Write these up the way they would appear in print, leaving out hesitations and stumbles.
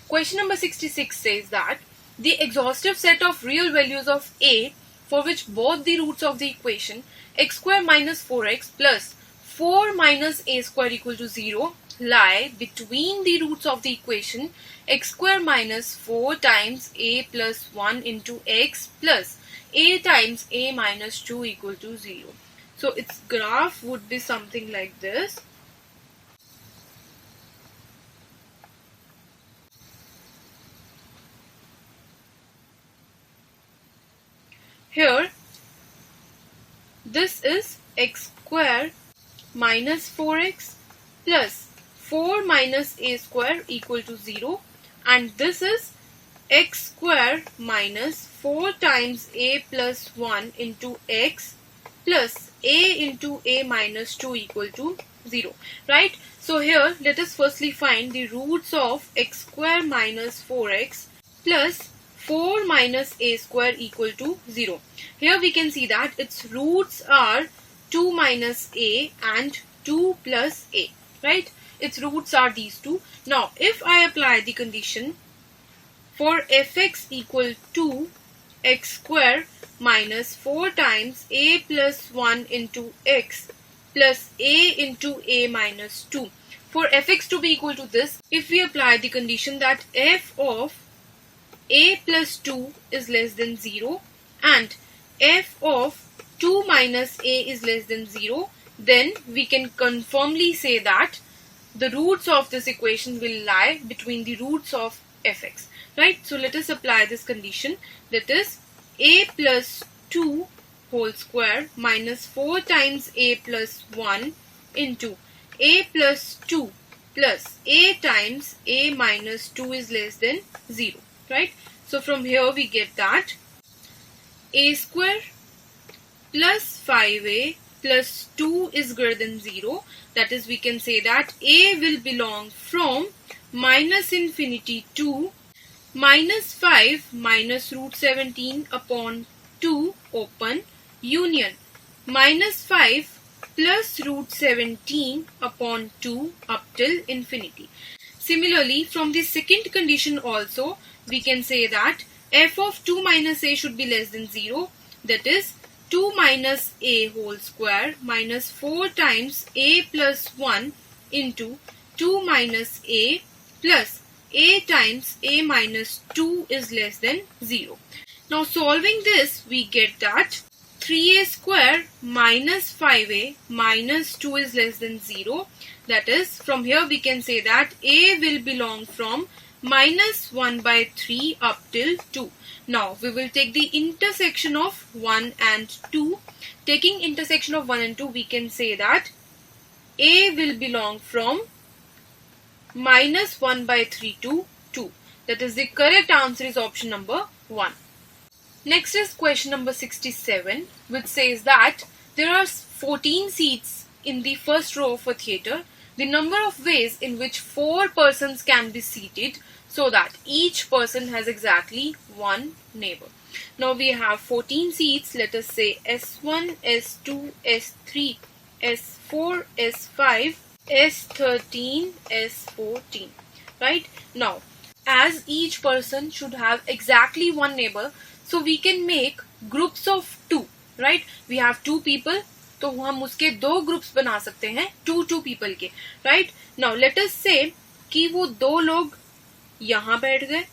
Question number 66 says that the exhaustive set of real values of a for which both the roots of the equation x square minus 4x plus 4 minus a square equal to 0 lie between the roots of the equation x square minus 4 times a plus 1 into x plus a times a minus 2 equal to 0. So its graph would be something like this. Here, this is x square minus 4x plus 4 minus a square equal to 0, and this is x square minus 4 times a plus 1 into x plus a into a minus 2 equal to 0, right? So here let us firstly find the roots of x square minus 4x plus 4 minus a square equal to 0. Here we can see that its roots are 2 minus a and 2 plus a, right? Its roots are these two. Now if I apply the condition for fx equal to x square minus 4 times a plus 1 into x plus a into a minus 2. For fx to be equal to this, if we apply the condition that f of a plus 2 is less than 0 and f of 2 minus a is less than 0, then we can confirmly say that the roots of this equation will lie between the roots of fx, right? So let us apply this condition, that is a plus 2 whole square minus 4 times a plus 1 into a plus 2 plus a times a minus 2 is less than 0, right? So from here we get that a square plus 5a plus 2 is greater than 0. That is, we can say that a will belong from minus infinity to minus 5 minus root 17 upon 2 open union minus 5 plus root 17 upon 2 up till infinity. Similarly, from the second condition also, we can say that f of 2 minus a should be less than 0. That is 2 minus a whole square minus 4 times a plus 1 into 2 minus a plus a times a minus 2 is less than 0. Now solving this, we get that 3a square minus 5a minus 2 is less than 0. That is, from here we can say that a will belong from minus 1 by 3 up till 2. Now we will take the intersection of 1 and 2. Taking intersection of 1 and 2, we can say that a will belong from minus 1 by 3 to 2. That is, the correct answer is option number 1. Next is question number 67, which says that there are 14 seats in the first row of a theatre. The number of ways in which 4 persons can be seated so that each person has exactly one neighbor. Now we have 14 seats. Let us say S1, S2, S3, S4, S5, S13, S14. Right? Now, as each person should have exactly one neighbor, so we can make groups of 2. Right? We have 2 people, तो हम उसके 2 groups बना सकते हैं 2 people के, right? Now let us से कि वो 2 लोग यहाँ बैठ गए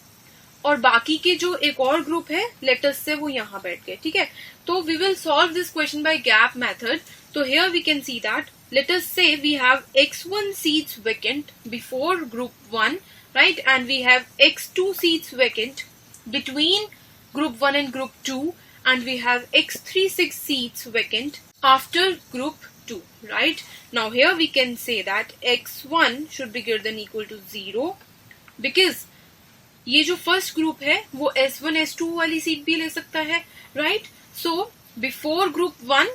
और बाकी के जो एक और ग्रुप है लेट अस से वो यहाँ बैठ गए, ठीक है? तो we will solve this question by gap method. तो here we can see that let us say we have x1 seats vacant before group 1, right? And we have x2 seats vacant between group 1 and group 2, and we have x36 seats vacant after group 2, right? Now here we can say that x1 should be greater than equal to 0 because ये जो first group है वो S1 S2 वाली seat भी ले सकता है, right? So before group 1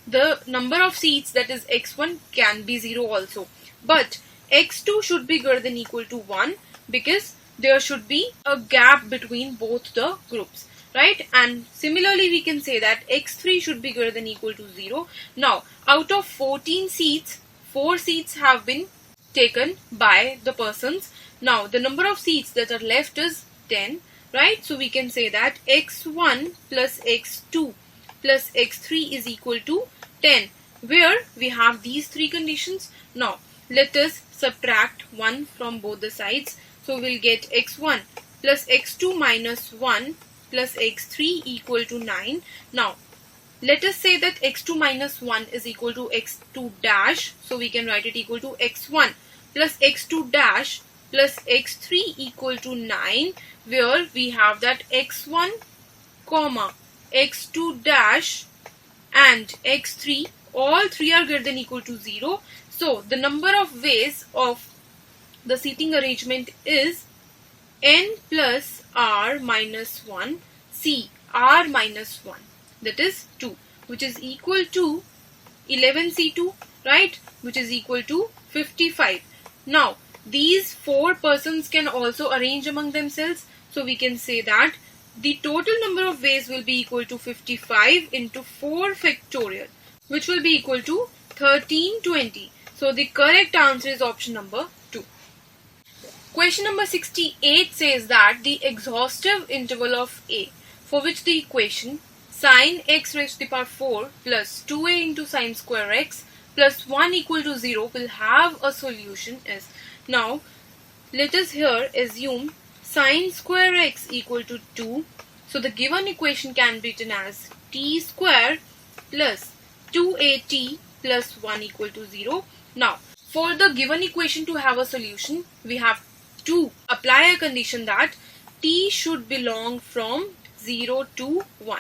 the number of seats, that is x1, can be 0 also, but x2 should be greater than equal to 1 because there should be a gap between both the groups, right? And similarly we can say that x3 should be greater than equal to 0. Now out of 14 seats, 4 seats have been taken by the persons. Now the number of seats that are left is 10, right? So we can say that x1 plus x2 plus x3 is equal to 10, where we have these three conditions. Now let us subtract 1 from both the sides. So we'll get x1 plus x2 minus 1 plus x3 equal to 9. Now let us say that x2 minus 1 is equal to x2 dash. So we can write it equal to x1 plus x2 dash plus x3 equal to 9, where we have that x1 comma x2 dash and x3, all three are greater than equal to 0. So the number of ways of the seating arrangement is n plus r minus 1 c r minus 1, that is 2, which is equal to 11c2, right, which is equal to 55. Now these 4 persons can also arrange among themselves, so we can say that the total number of ways will be equal to 55 into 4 factorial, which will be equal to 1320. So the correct answer is option number 2. Question number 68 says that the exhaustive interval of A, for which the equation sin x raised to the power 4 plus 2a into sin square x plus 1 equal to 0 will have a solution is. Now let us here assume sin square x equal to 2. So the given equation can be written as t square plus 2at plus 1 equal to 0. Now for the given equation to have a solution, we have to apply a condition that t should belong from 0 to 1,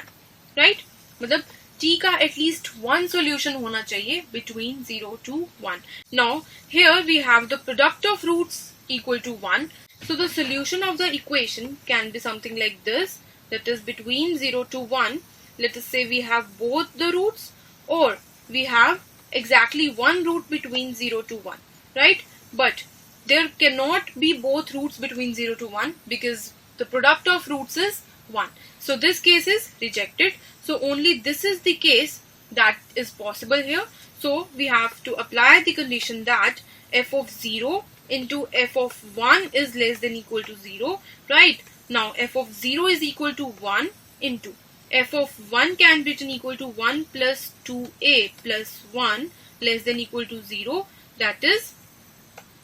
right? मतलब t का at least one solution होना चाहिए between 0 to 1. Now here we have the product of roots equal to 1. So the solution of the equation can be something like this, that is between 0 to 1. Let us say we have both the roots, or we have exactly one root between 0 to 1, right? But there cannot be both roots between 0 to 1 because the product of roots is 1. So this case is rejected. So only this is the case that is possible here. So we have to apply the condition that f of 0 into f of 1 is less than equal to 0, right? Now f of 0 is equal to 1 into f of 1 can be written equal to 1 plus 2a plus 1 less than equal to 0, that is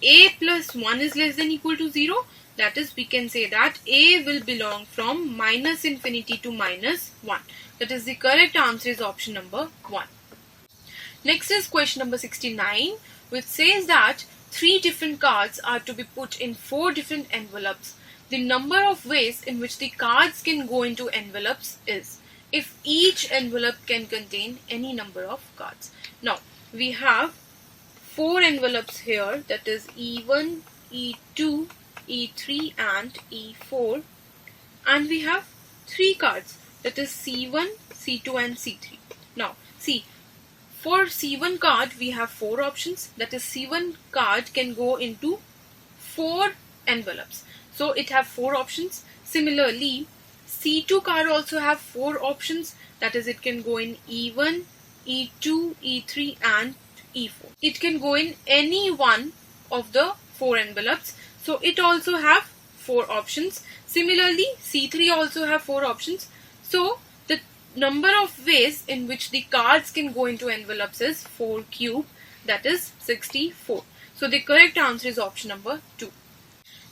a plus 1 is less than equal to 0, that is we can say that a will belong from minus infinity to minus 1. That is the correct answer is option number 1. Next is question number 69, which says that 3 different cards are to be put in 4 different envelopes. The number of ways in which the cards can go into envelopes is if each envelope can contain any number of cards. Now we have 4 envelopes here, that is E1, E2, E3 and E4, and we have 3 cards, that is C1, C2 and C3. Now see, for C1 card we have 4 options, that is C1 card can go into 4 envelopes, so it have 4 options. Similarly C2 card also have 4 options, that is it can go in E1, E2, E3 and E4. It can go in any one of the 4 envelopes, so it also have 4 options. Similarly C3 also have 4 options, so the number of ways in which the cards can go into envelopes is 4 cube, that is 64. So the correct answer is option number 2.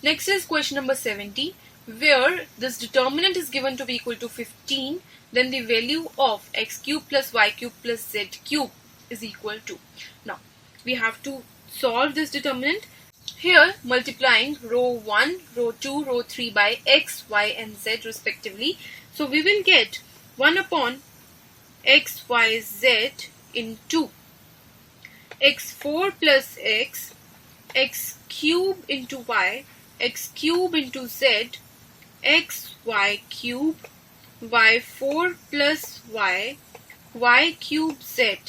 Next is question number 70, where this determinant is given to be equal to 15, then the value of x cube plus y cube plus z cube is equal to. Now we have to solve this determinant. Here multiplying row 1, row 2, row 3 by x, y and z respectively. So we will get 1 upon x, y, z into x4 plus x cube into y, x cube into z, x, y cube, y4 plus y cube z,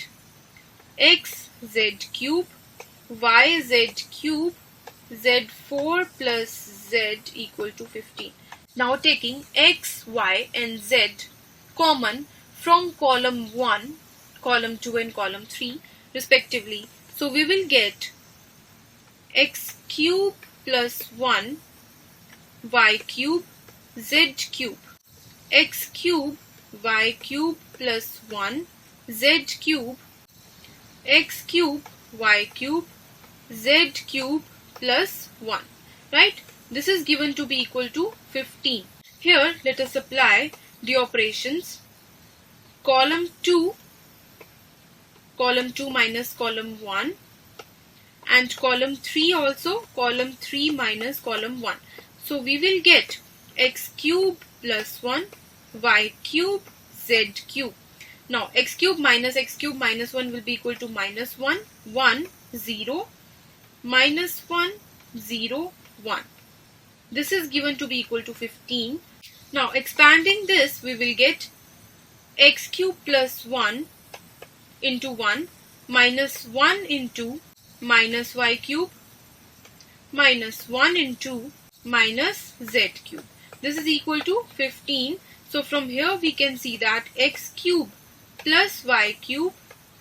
x, z cube, y, z cube, z4 plus z equal to 15. Now taking x, y and z common from column 1, column 2 and column 3 respectively. So we will get x cube plus 1 y cube z cube. X cube y cube plus 1 z cube. X cube y cube z cube plus 1. Right? This is given to be equal to 15. Here let us apply the operations. Column 2 minus column 1, and column 3 also, column 3 minus column 1. So we will get x cube plus 1 y cube z cube. Now x cube minus 1 will be equal to minus 1, 1, 0, minus 1, 0, 1. This is given to be equal to 15. Now expanding this, we will get x cube plus 1 into 1 minus 1 into minus y cube minus 1 into minus z cube. This is equal to 15. So from here we can see that x cube plus y cube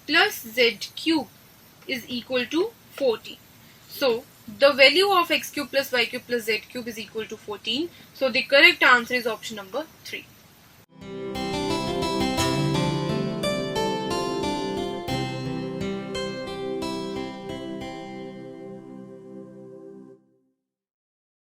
plus z cube is equal to 40. So the value of x cube plus y cube plus z cube is equal to 14. So the correct answer is option number 3.